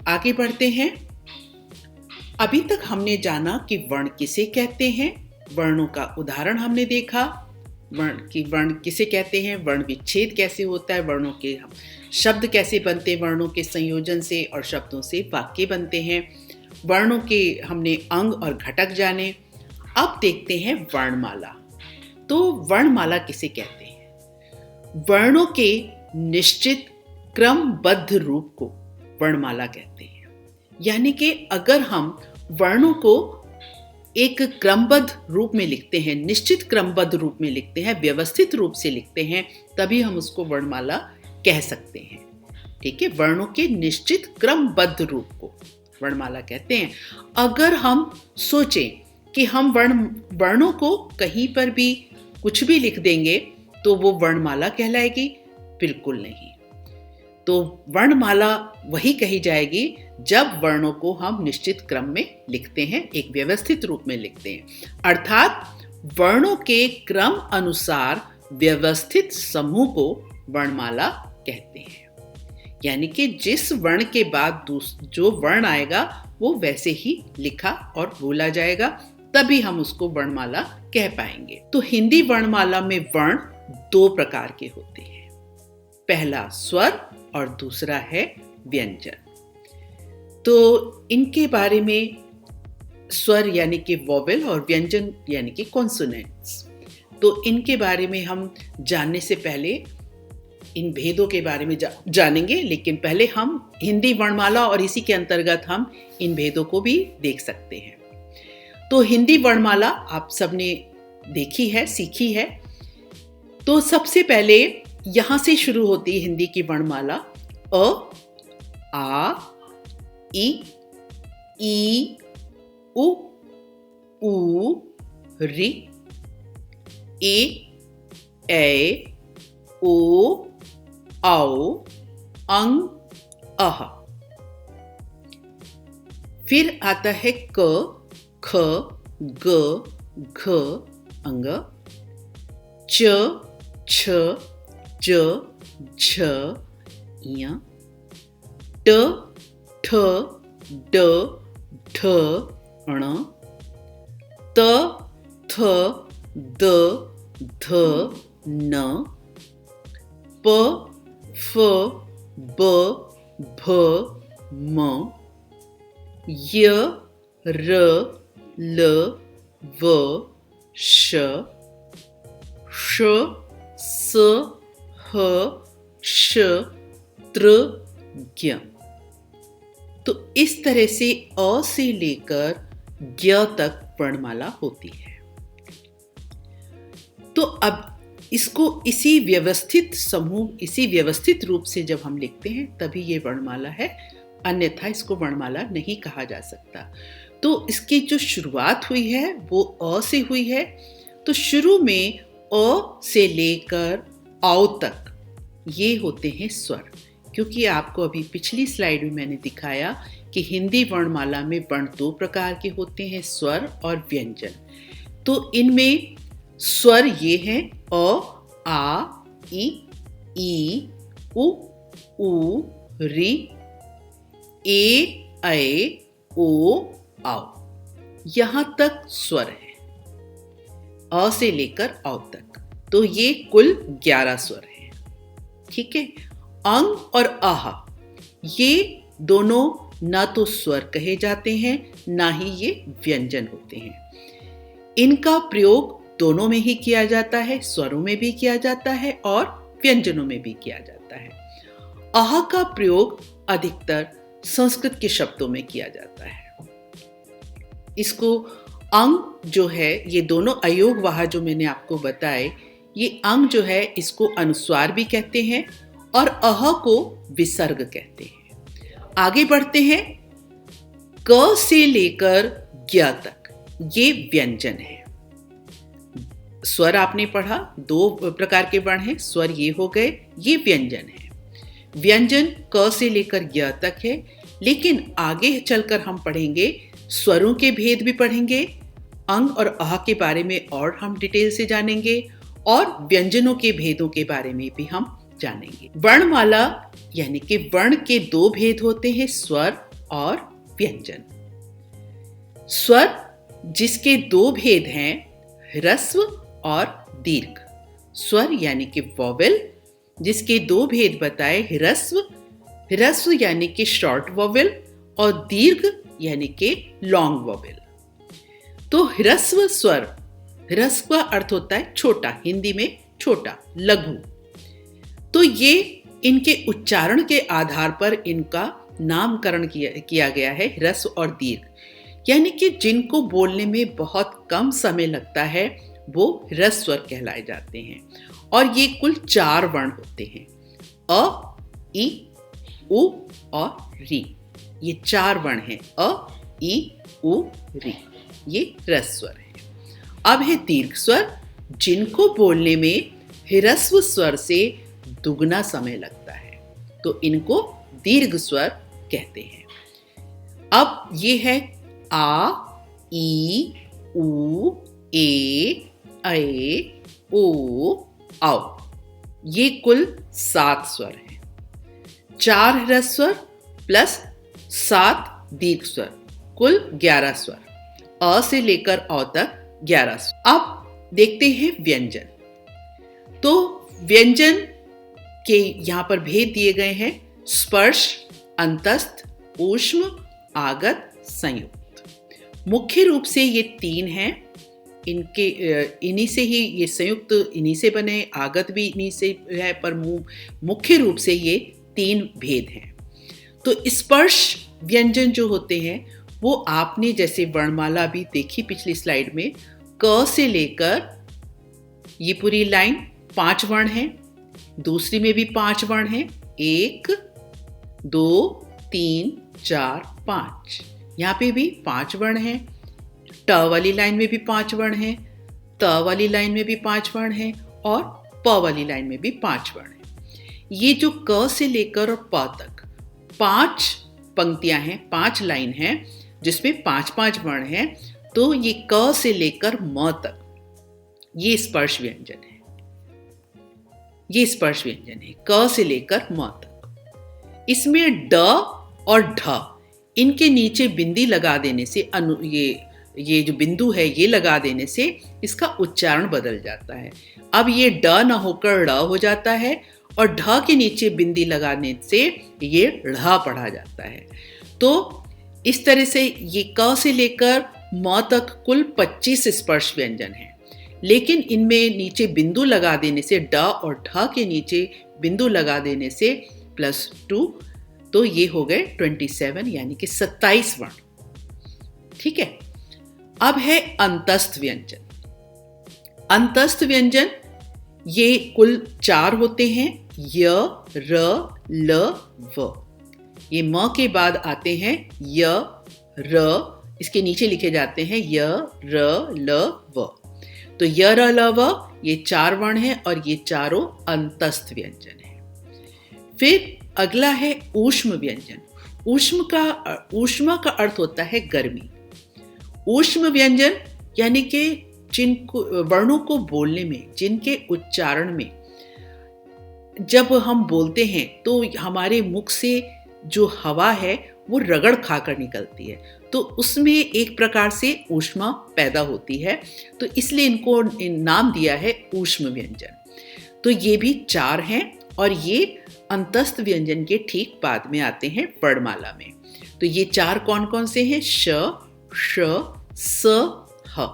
आगे बढ़ते हैं। अभी तक हमने जाना कि वर्ण किसे कहते हैं, वर्णों का उदाहरण हमने देखा, वर्ण किसे कहते हैं, वर्ण विच्छेद कैसे होता है, वर्णों के शब्द कैसे बनते हैं, वर्णों के संयोजन से और शब्दों से वाक्य बनते हैं, वर्णों के हमने अंग और घटक जाने। अब देखते हैं वर्णमाला। तो वर्णमाला किसे कहते हैं? वर्णों के निश्चित क्रमबद्ध रूप को वर्णमाला कहते हैं। यानी कि अगर हम वर्णों को एक क्रमबद्ध रूप में लिखते हैं, निश्चित क्रमबद्ध रूप में लिखते हैं, व्यवस्थित रूप से लिखते हैं, तभी हम उसको वर्णमाला कह सकते हैं। ठीक है, वर्णों के निश्चित क्रमबद्ध रूप को वर्णमाला कहते हैं। अगर हम सोचें कि हम वर्णों को कहीं पर भी कुछ भी लिख देंगे तो वो वर्णमाला कहलाएगी? बिल्कुल नहीं। तो वर्णमाला वही कही जाएगी जब वर्णों को हम निश्चित क्रम में लिखते हैं, एक व्यवस्थित रूप में लिखते हैं, अर्थात वर्णों के क्रम अनुसार व्यवस्थित समूह को वर्णमाला कहते हैं। यानी कि जिस वर्ण के बाद जो वर्ण आएगा वो वैसे ही लिखा और बोला जाएगा, तभी हम उसको वर्णमाला कह पाएंगे। तो हिंदी वर्णमाला में वर्ण दो प्रकार के होते हैं, पहला स्वर और दूसरा है व्यंजन। तो इनके बारे में, स्वर यानी कि वोवेल और व्यंजन यानी कि कॉन्सोनेंट्स, तो इनके बारे में हम जानने से पहले इन भेदों के बारे में जानेंगे, लेकिन पहले हम हिंदी वर्णमाला और इसी के अंतर्गत हम इन भेदों को भी देख सकते हैं। तो हिंदी वर्णमाला आप सबने देखी है, सीखी है। तो सबसे पहले यहां से शुरू होती है हिंदी की वर्णमाला। अ, आ, ई, उ, ऊ, ऋ, ए, ओ, औ, अंग, अह। फिर आता है क, ख, ग, घ, अंग, च, छ, ज, झ, ञ, ट, ठ, ड, ढ, ण, त, थ, द, ध, न, प, फ, ब, भ, म, य, र, ल, व, श, ष, स, ह, श, त्र, ज्ञ। तो इस तरह से अ से लेकर ज्ञ तक वर्णमाला होती है। तो अब इसको इसी व्यवस्थित समूह, इसी व्यवस्थित रूप से जब हम लिखते हैं तभी ये वर्णमाला है, अन्यथा इसको वर्णमाला नहीं कहा जा सकता। तो इसकी जो शुरुआत हुई है वो अ से हुई है। तो शुरू में अ से लेकर औ तक ये होते हैं स्वर, क्योंकि आपको अभी पिछली स्लाइड में मैंने दिखाया कि हिंदी वर्णमाला में वर्ण दो प्रकार के होते हैं, स्वर और व्यंजन। तो इनमें स्वर ये हैं अ, आ, ई, उ, ऋ, ए, ओ, औ। यहां तक स्वर है, अ से लेकर औ तक। तो ये कुल 11 स्वर हैं। ठीक है। अंग और आह ये दोनों ना तो स्वर कहे जाते हैं ना ही ये व्यंजन होते हैं। इनका प्रयोग दोनों में ही किया जाता है, स्वरों में भी किया जाता है और व्यंजनों में भी किया जाता है। आह का प्रयोग अधिकतर संस्कृत के शब्दों में किया जाता है। इसको अंग जो है, ये दोनों अयोग वाह जो मैंने आपको बताए, ये अंग जो है इसको अनुस्वार भी कहते हैं और अह को विसर्ग कहते हैं। आगे बढ़ते हैं। क से लेकर ज्ञ तक ये व्यंजन है। स्वर आपने पढ़ा, दो प्रकार के वर्ण हैं, स्वर ये हो गए, ये व्यंजन है। व्यंजन क से लेकर ज्ञ तक है, लेकिन आगे चलकर हम पढ़ेंगे, स्वरों के भेद भी पढ़ेंगे, अंग और आह के बारे में और हम डिटेल से जानेंगे और व्यंजनों के भेदों के बारे में भी हम जानेंगे। वर्णमाला यानी कि वर्ण के दो भेद होते हैं, स्वर और व्यंजन। स्वर जिसके दो भेद हैं, ह्रस्व और दीर्घ। स्वर यानी कि वॉवेल जिसके दो भेद बताए, ह्रस्व यानी कि शॉर्ट वॉवेल और दीर्घ यानी कि लॉन्ग वॉवेल। तो ह्रस्व स्वर, ह्रस्व का अर्थ होता है छोटा, हिंदी में छोटा, लघु। तो ये इनके उच्चारण के आधार पर इनका नामकरण किया गया है, ह्रस्व और दीर्घ। यानी कि जिनको बोलने में बहुत कम समय लगता है वो ह्रस्व स्वर कहलाए जाते हैं। और ये कुल 4 वर्ण होते हैं, अ, ई, उ और री। ये 4 वर्ण हैं, अ, ई, उ, री। ये ह्रस्व स्वर है। अब है दीर्घ स्वर, जिनको बोलने में ह्रस्व स्वर से दुगना समय लगता है, तो इनको दीर्घ स्वर कहते हैं। अब ये है आ, ई, उ, ए, ओ, औ। ये कुल 7 स्वर हैं। 4 ह्रस्व स्वर प्लस 7 दीर्घ स्वर, कुल 11 स्वर। अ से लेकर औ तक 11 स्वर। अब देखते हैं व्यंजन। तो व्यंजन के यहां पर भेद दिए गए हैं, स्पर्श, अंतस्थ, ऊष्म, आगत, संयुक्त। मुख्य रूप से ये 3 हैं। इन्हीं से ही ये संयुक्त इन्हीं से बने, आगत भी इन्हीं से है, पर मुख्य रूप से ये 3 भेद हैं। तो स्पर्श व्यंजन जो होते हैं वो आपने जैसे वर्णमाला भी देखी पिछली स्लाइड में, क से लेकर ये पूरी लाइन 5 वर्ण हैं, दूसरी में भी 5 वर्ण हैं, 1, 2, 3, 4, 5। यहाँ पे भी 5 वर्ण हैं। ट वाली लाइन में भी 5 वर्ण हैं, त वाली लाइन में भी 5 वर्ण हैं और प वाली लाइन में भी 5 वर्ण हैं। ये जो क से लेकर और प तक 5 पंक्तियां हैं, 5 लाइन हैं जिसमें 5-5 वर्ण हैं। तो ये क से लेकर म तक ये स्पर्श व्यंजन है। ये स्पर्श व्यंजन है, क से लेकर म तक। इसमें ड और ढ, इनके नीचे बिंदी लगा देने से ये जो बिंदु है ये लगा देने से इसका उच्चारण बदल जाता है। अब ये ड न होकर ड़ हो जाता है और ढ के नीचे बिंदी लगाने से ये ढ़ पढ़ा जाता है। तो इस तरह से ये क से लेकर म तक कुल 25 स्पर्श व्यंजन हैं। लेकिन इनमें नीचे बिंदु लगा देने से, ड और ढ के नीचे बिंदु लगा देने से +2, तो ये हो गए 27 यानी कि 27 वर्ण। ठीक है। अब है अंतस्थ व्यंजन। अंतस्थ व्यंजन ये कुल 4 होते हैं, य, र, ल, व। ये म के बाद आते हैं य, र, इसके नीचे लिखे जाते हैं य, र, ल, व। तो य, र, ल, व ये 4 वर्ण हैं और ये चारों अंतस्थ व्यंजन हैं। फिर अगला है ऊष्म व्यंजन। ऊष्मा का अर्थ होता है गर्मी। ऊष्म व्यंजन यानी कि जिनको वर्णों को बोलने में, जिनके उच्चारण में जब हम बोलते हैं तो हमारे मुख से जो हवा है वो रगड़ खाकर निकलती है, तो उसमें एक प्रकार से ऊष्मा पैदा होती है। तो इसलिए इनको नाम दिया है ऊष्म व्यंजन। तो ये भी 4 हैं और ये अंतस्थ व्यंजन के ठीक बाद में आते हैं वर्णमाला में। तो ये 4 कौन कौन से हैं? श, श, स, ह।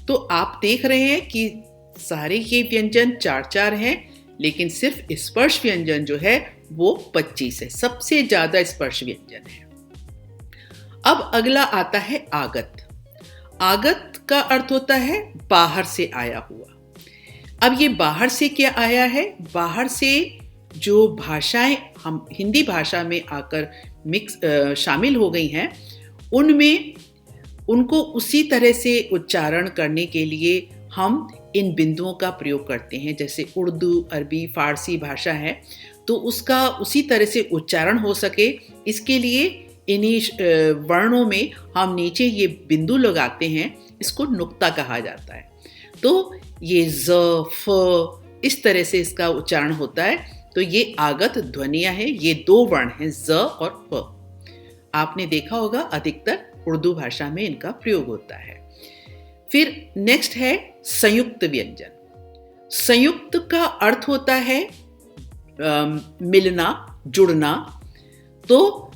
तो आप देख रहे हैं कि सारे ये व्यंजन 4-4 हैं, लेकिन सिर्फ स्पर्श व्यंजन जो है वो 25 है। सबसे ज्यादा स्पर्श व्यंजन है। अब अगला आता है आगत। आगत का अर्थ होता है बाहर से आया हुआ। अब ये बाहर से क्या आया है? बाहर से जो भाषाएं हम हिंदी भाषा में आकर शामिल हो गई हैं, उनमें उनको उसी तरह से उच्चारण करने के लिए हम इन बिंदुओं का प्रयोग करते हैं। जैसे उर्दू, अरबी, फारसी भाषा है, तो उसका उसी तरह से उच्चारण हो सके, इसके लिए इन्हीं वर्णों में हम नीचे ये बिंदु लगाते हैं। इसको नुक्ता कहा जाता है। तो ये ज, फ, इस तरह से इसका उच्चारण होता है। तो ये आगत ध्वनियां हैं। ये 2 वर्ण हैं, ज और फ। आपने देखा होगा अधिकतर उर्दू भाषा में इनका प्रयोग होता है। फिर नेक्स्ट है संयुक्त व्यंजन। संयुक्त का अर्थ होता है मिलना, जुड़ना। तो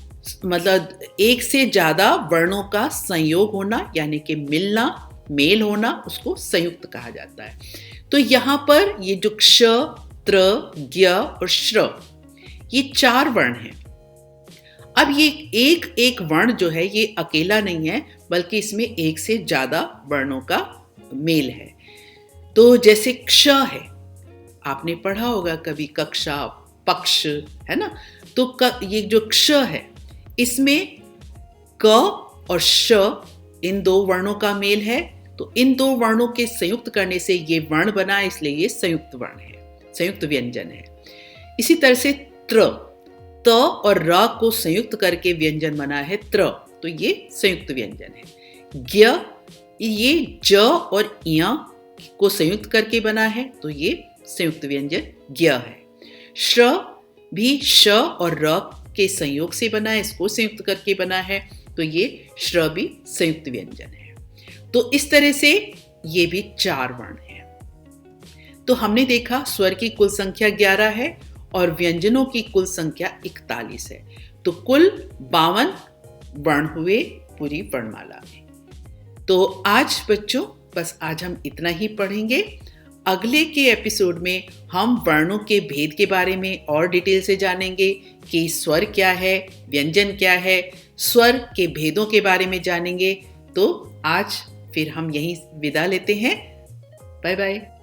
मतलब एक से ज्यादा वर्णों का संयोग होना यानी कि मिलना, मेल होना, उसको संयुक्त कहा जाता है। तो यहाँ पर ये जो क्ष, त्र, ज्ञ और श्र, ये 4 वर्ण हैं। अब ये एक एक वर्ण जो है ये अकेला नहीं है, बल्कि इसमें एक से ज्यादा वर्णों का मेल है। तो जैसे क्ष है, आपने पढ़ा होगा कभी कक्षा, पक्ष, है ना। तो ये जो क्ष है, इसमें क और श इन 2 वर्णों का मेल है। तो इन 2 वर्णों के संयुक्त करने से ये वर्ण बना, इसलिए ये संयुक्त वर्ण है, संयुक्त व्यंजन है। इसी तरह से त्र, त और र को संयुक्त करके व्यंजन बना है त्र, तो ये संयुक्त व्यंजन है। ज्ञ, ये ज और य को संयुक्त करके बना है, तो ये संयुक्त व्यंजन ज्ञ है। श्र भी श और र के संयोग से बना है, इसको संयुक्त करके बना है, तो ये श्र भी संयुक्त व्यंजन है। तो इस तरह से ये भी 4 वर्ण हैं। तो हमने देखा स्वर की कुल संख्या 11 है और व्यंजनों की कुल संख्या 41 है। तो कुल 52 वर्ण हुए पूरी वर्णमाला में। तो आज बच्चों बस आज हम इतना ही पढ़ेंगे। अगले के एपिसोड में हम वर्णों के भेद के बारे में और डिटेल से जानेंगे कि स्वर क्या है, व्यंजन क्या है, स्वर के भेदों के बारे में जानेंगे। तो आज फिर हम यहीं विदा लेते हैं। Bye bye.